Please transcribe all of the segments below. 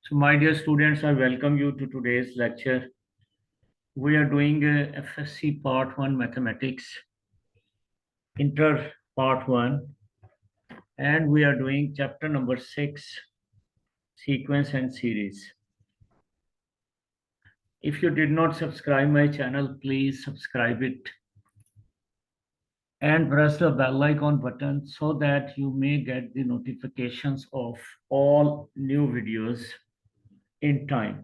So, my dear students, I welcome you to today's lecture. We are doing FSC Part 1 Mathematics, Inter Part 1, and we are doing chapter number 6, Sequence and Series. If you did not subscribe my channel, please subscribe it and press the bell icon button so that you may get the notifications of all new videos in time.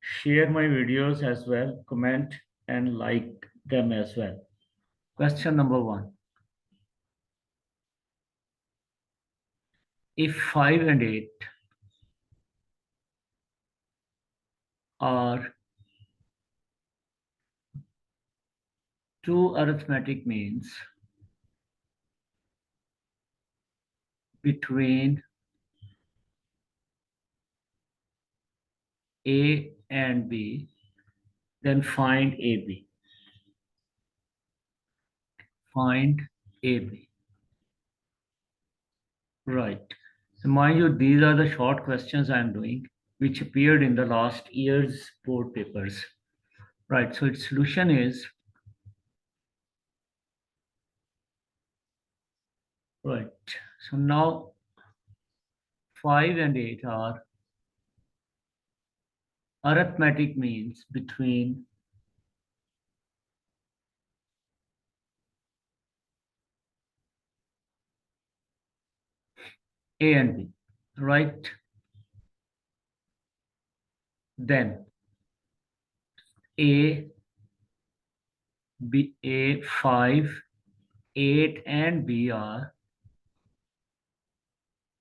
Share my videos as well, comment and like them as well. Question number 1. If 5 and 8 are two arithmetic means between A and B, then find AB. Find AB. Right. So mind you, these are the short questions I'm doing, which appeared in the last year's board papers. Right. So its solution is, right. So now 5 and 8 are arithmetic means between A and B, right? Then A, B, A, 5, 8 and B are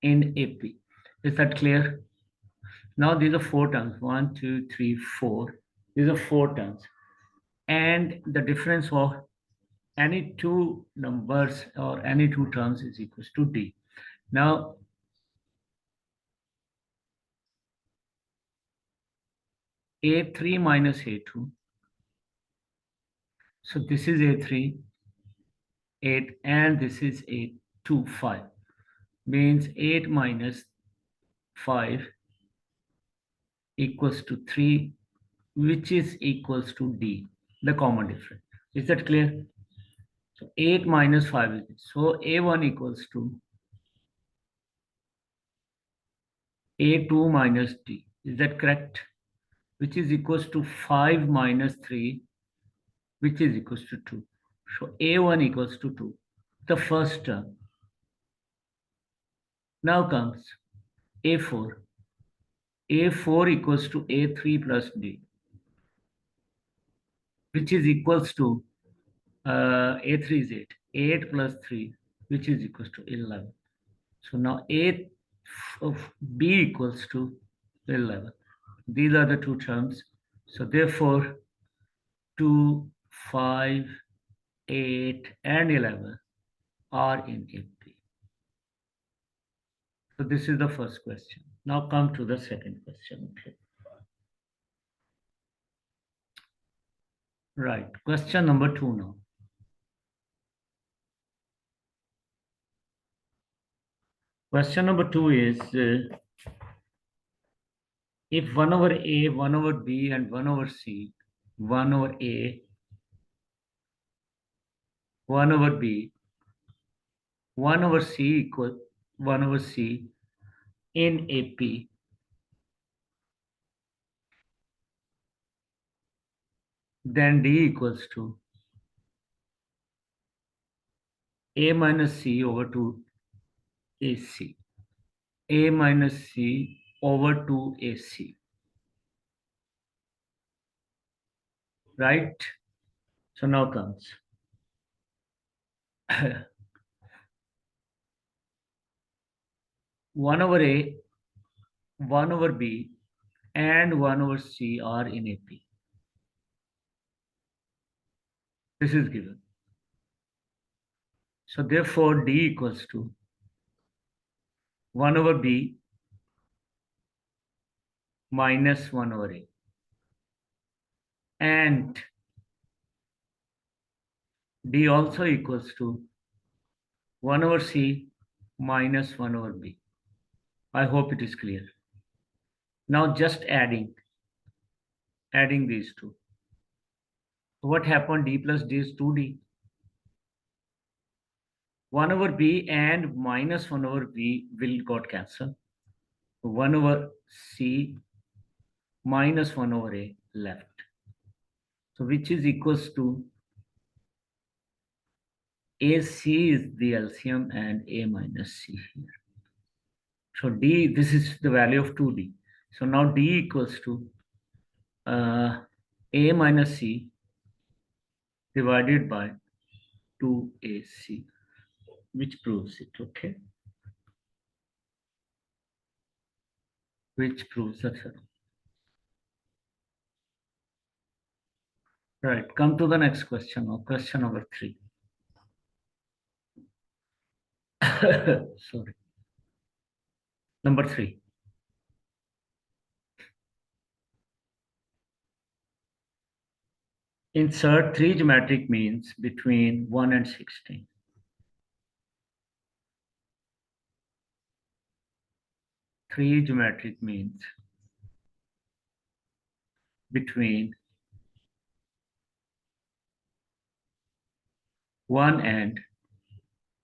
in AP. Is that clear? Now these are 4 terms. 1, 2, 3, 4. These are 4 terms. And the difference of any two numbers or any two terms is equals to D. Now, A3 minus A2. So this is A3, 8, and this is A2, 5. Means 8 minus 5 equals to 3, which is equals to D, the common difference. Is that clear? So 8 minus 5 is this. So A1 equals to A2 minus D. Is that correct? Which is equals to 5 minus 3, which is equals to 2. So A1 equals to 2, the first term. Now comes A4. A4 equals to A3 plus D, which is equals to A3 is 8. 8 plus 3, which is equals to 11. So now A of B equals to 11. These are the two terms. So therefore, 2, 5, 8, and 11 are in AP. So this is the first question. Now come to the second question. Okay. Right. Question number 2 now. Question number 2 is, if 1 over A, 1 over B, and 1 over C, 1 over A, 1 over B, 1 over C equals 1 over C in AP, then D equals to A minus C over 2 AC. A minus C over 2 AC. Right? So now comes 1 over A, 1 over B, and 1 over C are in AP. This is given. So therefore, D equals to 1 over B minus 1 over A. And D also equals to 1 over C minus 1 over b. I hope it is clear. Now just adding these two. What happened? D plus D is 2D. 1 over b and minus 1 over b will got cancelled. 1 over c minus 1 over a left. So which is equals to AC is the LCM and A minus C here. So D, this is the value of 2D. So now D equals to A minus C divided by 2AC, which proves it, okay? Which proves that. Right, come to the next question, or question number 3. Sorry. Number 3. Insert 3 geometric means between 1 and 16. 3 geometric means between 1 and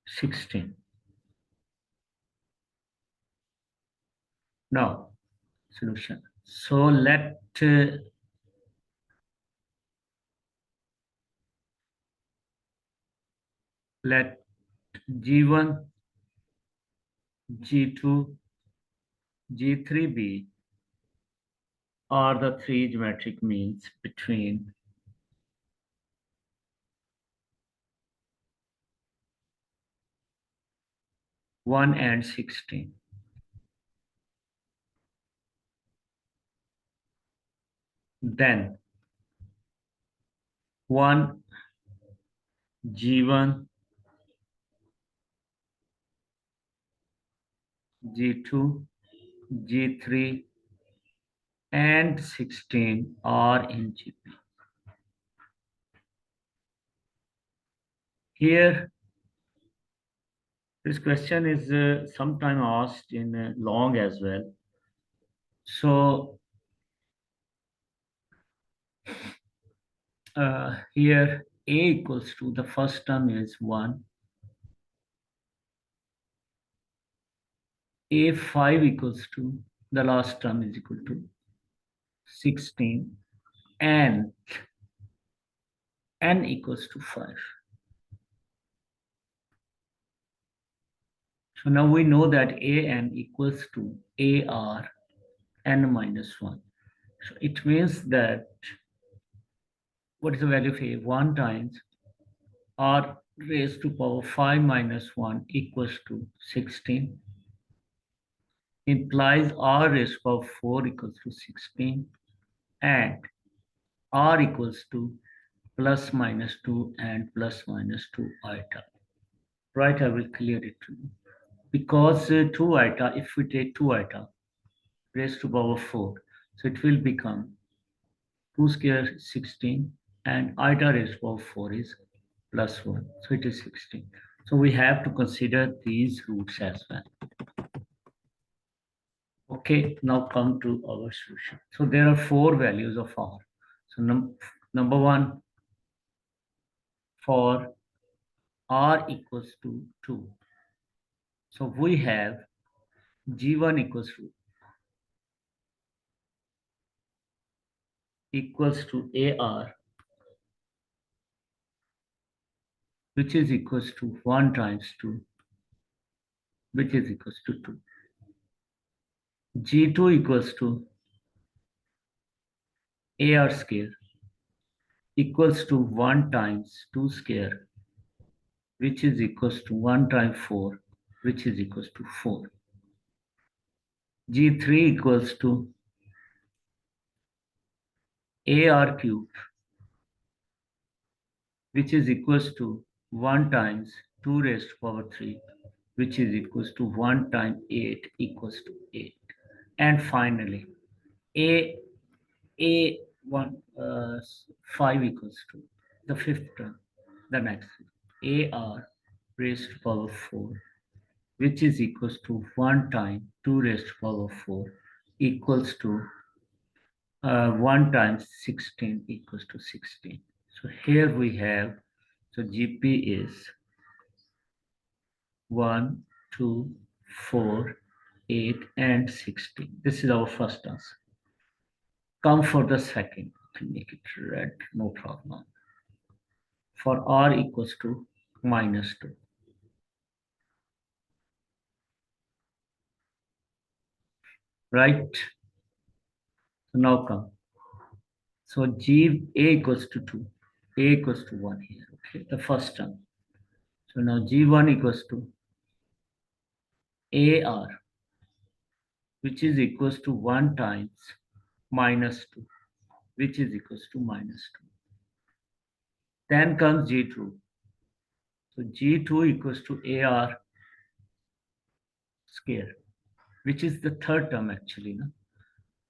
16. Now, solution. So let G1, G2, G3B are the 3 geometric means between 1 and 16. Then 1, G1, G2, G3, and 16 are in GP. Here, this question is sometime asked in long as well. So here A equals to, the first term is 1. A5 equals to, the last term is equal to 16, and n equals to 5. So now we know that an equals to AR n minus 1. So it means that, what is the value of A? 1 times R raised to power 5 minus 1 equals to 16. Implies R raised to power 4 equals to 16. And R equals to plus minus 2 and plus minus 2 iota. Right, I will clear it to you. Because 2 iota, if we take 2 iota raised to power 4, so it will become 2 square 16, and iota raised to power 4 is plus 1, so it is 16. So we have to consider these roots as well. Okay, now come to our solution. So there are 4 values of R. So number 1, for R equals to 2. So we have G1 equals to AR, which is equals to 1 times 2, which is equals to 2. G2 equals to AR square, equals to 1 times 2 square, which is equals to 1 times 4, which is equals to 4. G3 equals to AR cube, which is equals to 1 times 2 raised to power 3, which is equals to 1 times 8 equals to 8. And finally, A1 5 equals to the 5th term, the next AR raised to power 4, which is equals to 1 time 2 raised to power 4 equals to 1 times 16 equals to 16. So here we have, so GP is 1, 2, 4, 8, and 16. This is our first answer. Come for the second. Make it red, no problem. For R equals to -2. Right? So now come. So G A equals to 2. A equals to 1 here. Okay, the first term. So now G1 equals to AR, which is equals to 1 times -2, which is equals to -2. Then comes G2. So G2 equals to AR square, which is the third term actually, no?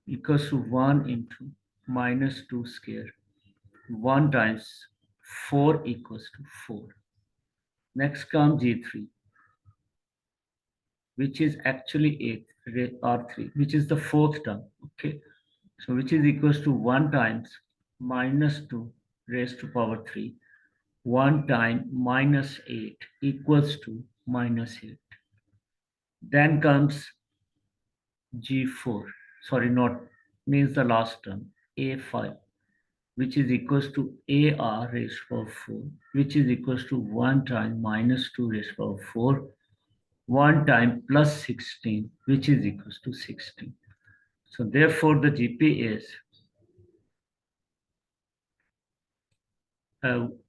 Equals to 1 into -2 square. 1 times 4 equals to 4. Next comes G3, which is actually 8 R3, which is the fourth term. Okay, so which is equals to 1 times -2 raised to power 3. 1 time -8 equals to -8. Then comes G4, sorry, not means the last term, A5, which is equals to AR raised to power 4, which is equals to 1 time -2 raised to power 4, 1 time plus 16, which is equals to 16. So therefore the GP is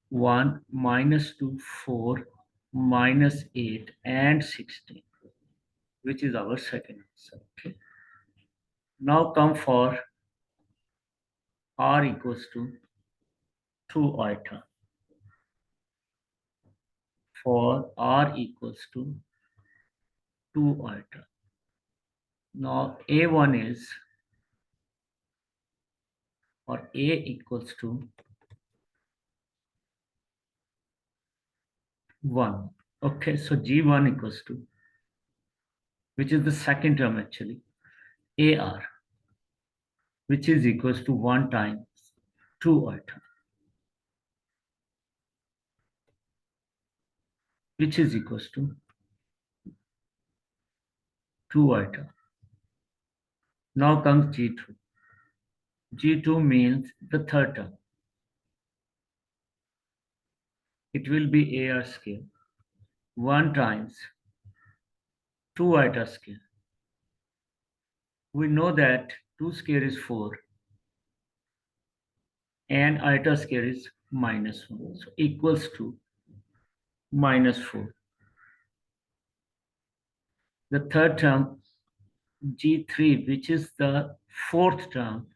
1, -2, 4, -8, and 16, which is our second answer. Okay. Now come for R equals to 2 iota. For R equals to 2 iota. Now A1 is, or A equals to 1. Okay, so G1 equals to, which is the second term actually, AR, which is equals to 1 times 2 iota, which is equals to 2 iota. Now comes G2. G2 means the third term. It will be AR square. 1 times 2 iota square. We know that 2 square is 4 and iota square is -1. So equals to -4. The third term, G3, which is the fourth term,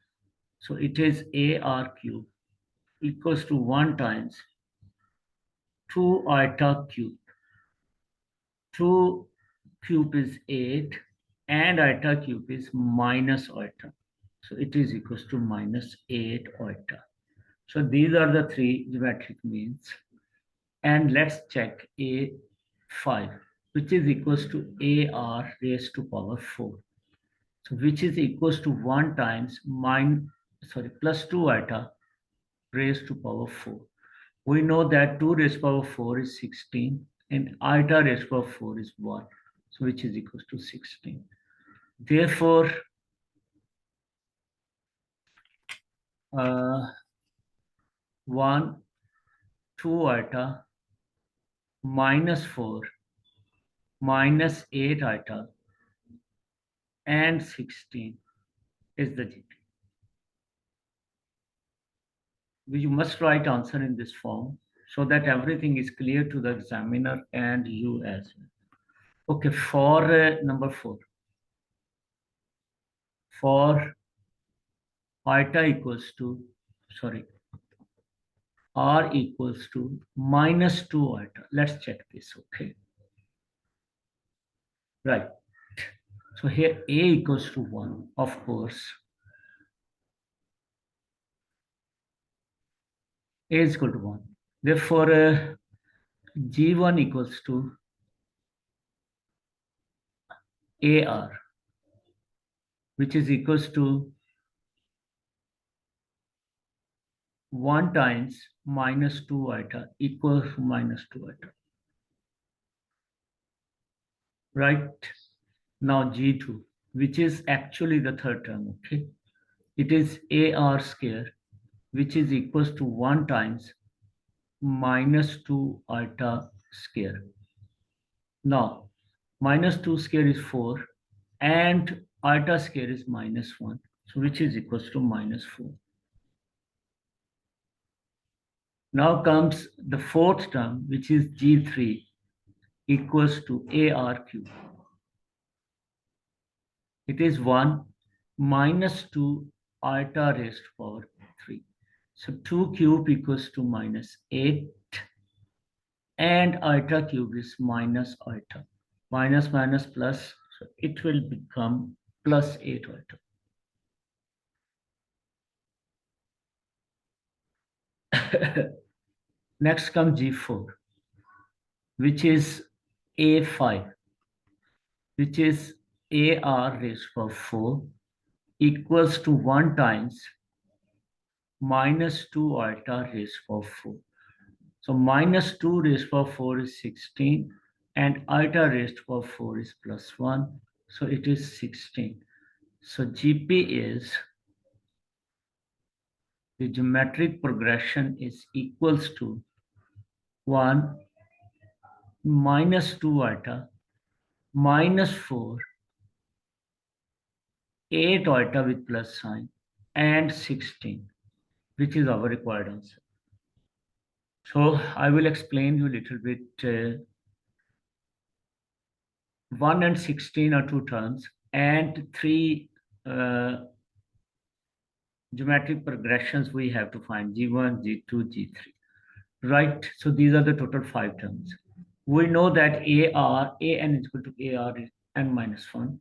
so it is AR cube equals to 1 times 2 iota cube. 2 cube is 8 and iota cube is minus iota. So it is equals to -8 iota. So these are the three geometric means. And let's check A5, which is equals to AR raised to power 4. So which is equals to 1 times plus 2 iota raised to power 4. We know that 2 raised to power 4 is 16 and iota raised to power 4 is 1. So which is equals to 16. Therefore, 1, 2 iota, -4, -8 iota, and 16 is the GP. You must write answer in this form so that everything is clear to the examiner and you as well. Okay, for number 4. For iota equals to, sorry, R equals to -2 iota. Let's check this, okay? Right. So here A equals to 1, of course. A is equal to 1. Therefore, G1 equals to AR, which is equals to 1 times minus 2 iota equals to minus 2 iota. Right? Now G2, which is actually the third term, okay? It is AR square, which is equals to 1 times minus 2 iota square. Now, minus 2 square is 4, and iota square is minus 1, so which is equals to minus 4. Now comes the fourth term, which is G3 equals to AR cube. It is 1 minus 2 iota raised to power 3. So 2 cube equals to minus 8, and iota cube is minus iota. Minus minus plus, so it will become plus 8 iota. Next comes G4, which is A5, which is AR raised to power 4 equals to 1 times minus 2 iota raised to power 4. So minus 2 raised to power 4 is 16, and iota raised to power 4 is plus 1. So it is 16. So GP is, the geometric progression is equals to 1 minus 2 iota minus 4, 8 iota with plus sign, and 16, which is our required answer. So I will explain you a little bit. 1 and 16 are two terms, and 3 geometric progressions we have to find: G1, G2, G3. Right? So these are the total 5 terms. We know that AN is equal to AR n minus 1.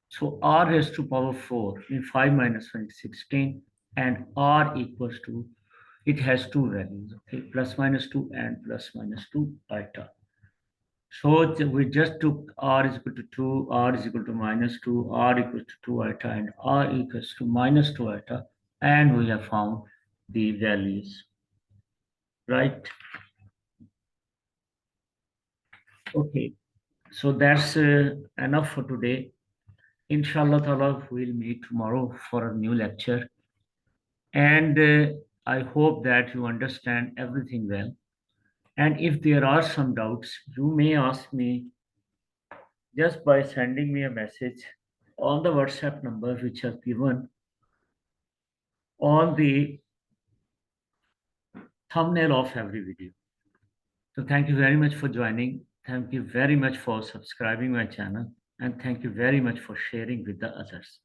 So R raised to power 4 in 5 minus 1 is 16, and R equals to, it has 2 values, okay, plus minus 2 and plus minus 2 iota. So we just took R is equal to 2, R is equal to minus 2, R equals to 2 iota, and R equals to minus 2 iota, and we have found the values, right? Okay, so that's enough for today. Inshallah ta'ala, we'll meet tomorrow for a new lecture. And I hope that you understand everything well. And if there are some doubts, you may ask me just by sending me a message on the WhatsApp number which I've given on the thumbnail of every video. So thank you very much for joining. Thank you very much for subscribing my channel. And thank you very much for sharing with the others.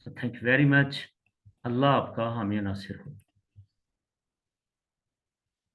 So thank you very much. Allah aapka हामी nasir ho.